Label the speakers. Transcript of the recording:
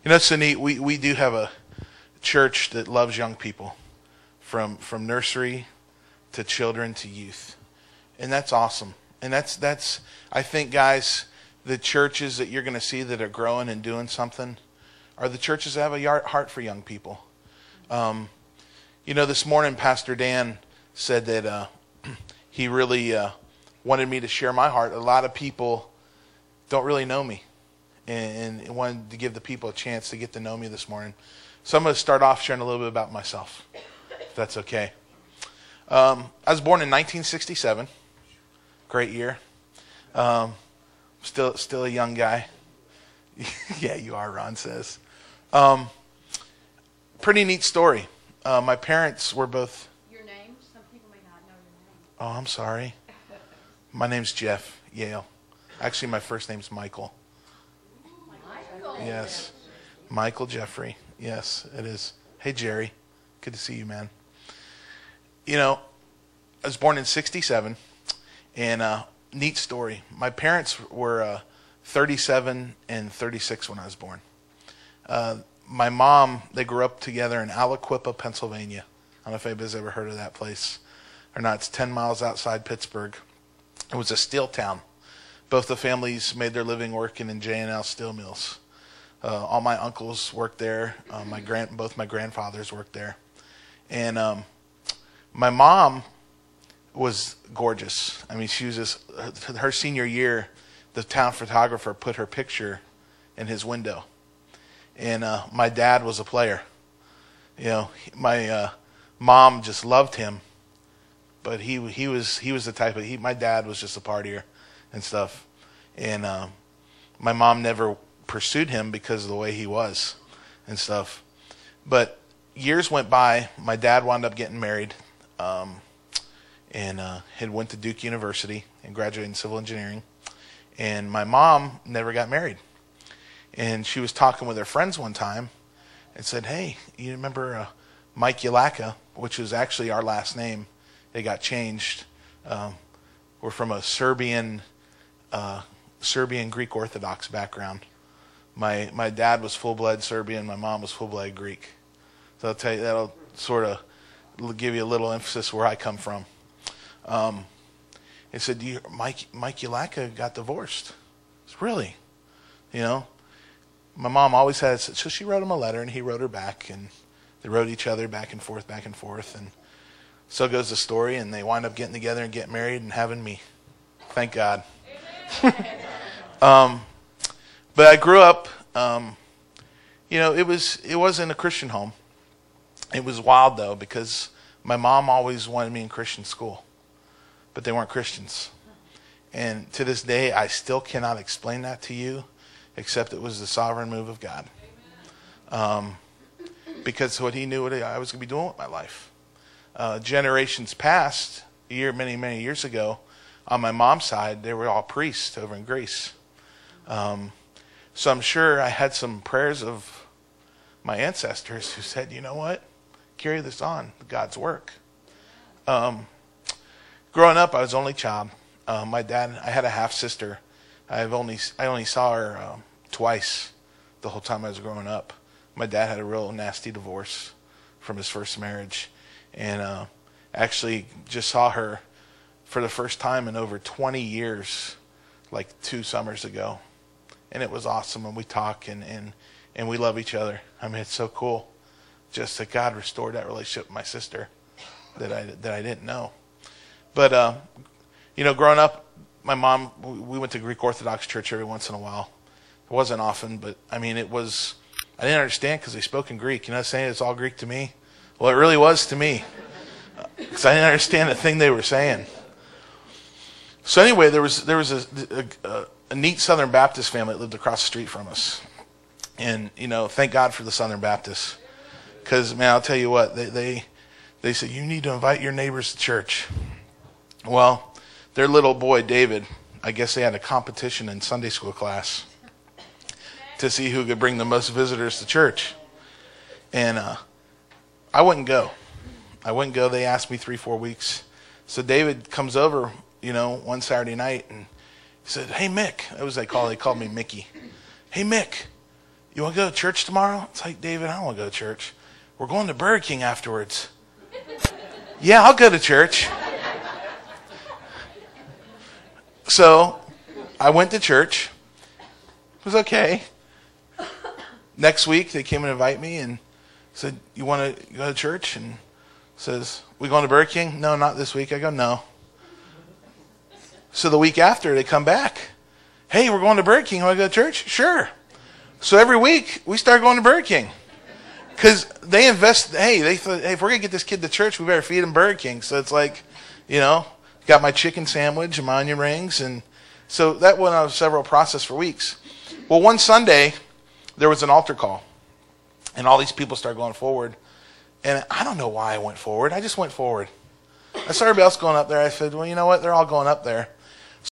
Speaker 1: You know, it's so neat. We do have a church that loves young people, from nursery to children to youth, and that's awesome. And that's I think, guys, the churches that you're going to see that are growing and doing something are the churches that have a heart for young people. You know, this morning Pastor Dan said that he really wanted me to share my heart. A lot of people don't really know me, and wanted to give the people a chance to get to know me this morning. So I'm going to start off sharing a little bit about myself, if that's okay. I was born in 1967. Great year. Still a young guy. Yeah, you are, Ron says. Pretty neat story. My parents were both...
Speaker 2: Your name? Some people may not know your name.
Speaker 1: Oh, I'm sorry. My name's Jeff, Yale. Actually, my first name's Michael.
Speaker 2: Michael.
Speaker 1: Yes. Michael Jeffrey. Yes, it is. Hey, Jerry. Good to see you, man. You know, I was born in 67, and neat story. My parents were 37 and 36 when I was born. My mom, they grew up together in Aliquippa, Pennsylvania. I don't know if anybody's ever heard of that place or not. It's 10 miles outside Pittsburgh. It was a steel town. Both the families made their living working in J&L steel mills. All my uncles worked there. Both my grandfathers worked there. And my mom was gorgeous. I mean, she was just, her senior year, the town photographer put her picture in his window. And my dad was a player. You know, my mom just loved him, but he was the type of, my dad was just a partier and stuff. And my mom never pursued him because of the way he was and stuff. But years went by. My dad wound up getting married, and had went to Duke University and graduated in civil engineering. And my mom never got married. And she was talking with her friends one time and said, "Hey, you remember Mike Yalaka," which was actually our last name. It got changed. We're from a Serbian Greek Orthodox background. My dad was full-blood Serbian. My mom was full-blood Greek. So I'll tell you, that'll sort of give you a little emphasis where I come from. He said, Mike Yalaka got divorced. It's really, you know. My mom always had, so she wrote him a letter, and he wrote her back, and they wrote each other back and forth, and so goes the story, and they wind up getting together and getting married and having me. Thank God. But I grew up, you know, it wasn't a Christian home. It was wild, though, because my mom always wanted me in Christian school, but they weren't Christians. And to this day, I still cannot explain that to you, except it was the sovereign move of God. Because what he knew what I was going to be doing with my life. Generations past, many, many years ago, on my mom's side, they were all priests over in Greece. So I'm sure I had some prayers of my ancestors who said, you know what? Carry this on, God's work. Growing up, I was only child. My dad, I had a half sister. I only saw her twice the whole time I was growing up. My dad had a real nasty divorce from his first marriage, and actually just saw her for the first time in over 20 years, like 2 summers ago. And it was awesome, and we talk, and we love each other. I mean, it's so cool just that God restored that relationship with my sister that I didn't know. But, you know, growing up, my mom, we went to Greek Orthodox church every once in a while. It wasn't often, but, I mean, I didn't understand because they spoke in Greek. You know what I'm saying? It's all Greek to me. Well, it really was to me because I didn't understand a thing they were saying. So anyway, there was a neat Southern Baptist family that lived across the street from us. And, you know, thank God for the Southern Baptists. Because, man, I'll tell you what, they said, you need to invite your neighbors to church. Well, their little boy, David, I guess they had a competition in Sunday school class to see who could bring the most visitors to church. And I wouldn't go. They asked me 3-4 weeks. So David comes over, you know, one Saturday night, and he said, "Hey, Mick." They called me Mickey. "Hey, Mick, You want to go to church tomorrow? It's like, David, I don't want to go to church. We're going to Burger King afterwards. Yeah, I'll go to church. So I went to church. It was okay. Next week, they came and invited me and said, you want to go to church? And says, we going to Burger King? No, not this week. I go, no. So the week after, they come back. Hey, we're going to Burger King. You want to go to church? Sure. So every week, we start going to Burger King. Because they invest, they thought, hey, if we're going to get this kid to church, we better feed him Burger King. So it's like, got my chicken sandwich and my onion rings. And so that went on several process for weeks. Well, one Sunday, there was an altar call. And all these people started going forward. And I don't know why I went forward. I just went forward. I saw everybody else going up there. I said, well, you know what? They're all going up there.